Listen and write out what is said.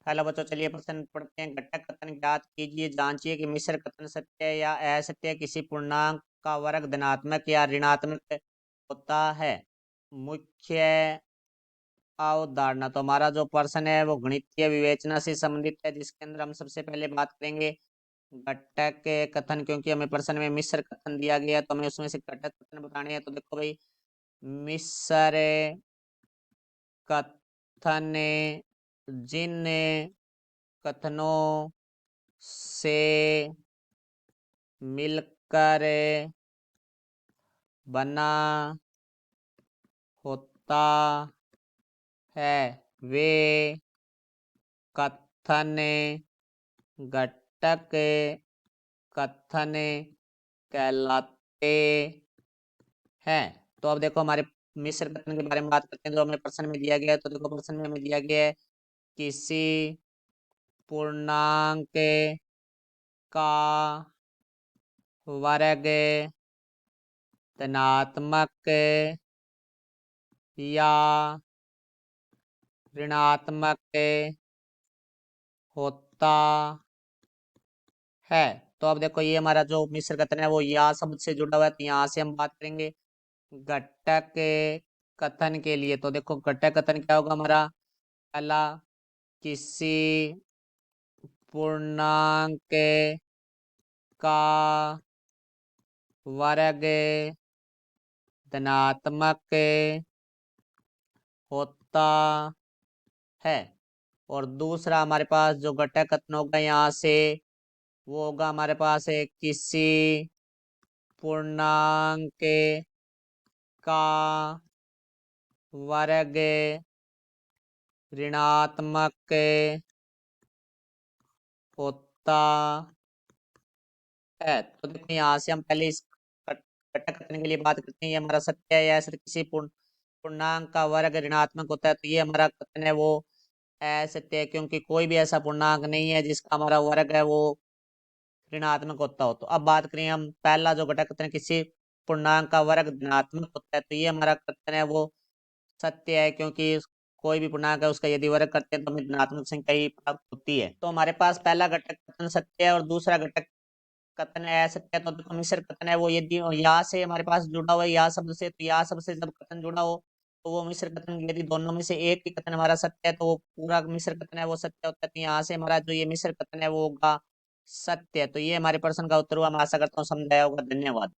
Hello बच्चों, चलिए प्रश्न पढ़ते हैं। घटक कथन ज्ञात कीजिए। जांचिए कि मिश्र कथन सत्य या असत्य, किसी पूर्णांक का वर्ग धनात्मक या ऋणात्मक होता है। मुख्य अवधारणा, तो हमारा जो प्रश्न है वो गणितीय विवेचना से संबंधित है, जिसके अंदर हम सबसे पहले बात करेंगे घटक के कथन। क्योंकि हमें प्रश्न में मिश्र कथन दिया गया तो हमें उसमें से घटक कथन बताने हैं। तो देखो भाई, मिश्र कथन जिन कथनों से मिलकर बना होता है वे कथन घटक कथन कहलाते हैं। तो अब देखो, हमारे मिश्र कथन के बारे में बात करते हैं जो हमें प्रश्न में दिया गया है। तो देखो, प्रश्न में हमें दिया गया है किसी पूर्णांक का वर्ग धनात्मक या ऋणात्मक होता है। तो अब देखो, ये हमारा जो मिश्र कथन है वो या शब्द से जुड़ा हुआ है, तो यहाँ से हम बात करेंगे घटक कथन के लिए। तो देखो, घटक कथन क्या होगा हमारा? पहला, किसी पूर्णांक का वर्ग धनात्मक होता है। और दूसरा हमारे पास जो घटक कथन होगा यहाँ से वो होगा हमारे पास है किसी पूर्णांक का वर्ग ऋणात्मक होता है। तो देखो, यहाँ से हम पहले इस घटक कथन के लिए बात करते हैं। ये हमारा सत्य है या असत्य, किसी पूर्णांक का वर्ग ऋणात्मक होता है। तो ये हमारा कथन है वो असत्य है, क्योंकि कोई भी ऐसा पूर्णांक नहीं है जिसका हमारा वर्ग है वो ऋणात्मक होता हो। तो अब बात करें हम, पहला जो घटक कथन किसी पूर्णांक का वर्ग धनात्मक होता है, तो ये हमारा कथन है वो सत्य है, क्योंकि कोई भी पूर्णांक है उसका यदि वर्ग करते हैं तो हमें धनात्मक संख्या ही प्राप्त होती है। तो हमारे पास पहला घटक कथन सत्य है और दूसरा घटक कथन असत्य है। तो देखो, मिश्र कथन है वो यदि या से हमारे पास जुड़ा हुआ है, या शब्द से, तो या शब्द से जब कथन जुड़ा हो तो वो मिश्र कथन। यदि दोनों में से एक ही कथन हमारा सत्य है तो वो पूरा मिश्र कथन है वो सत्य होता है। तो यहाँ से हमारा जो ये मिश्र कथन है वो होगा सत्य। तो ये हमारे प्रश्न का उत्तर हुआ। मैं आशा करता हूँ समझाया होगा। धन्यवाद।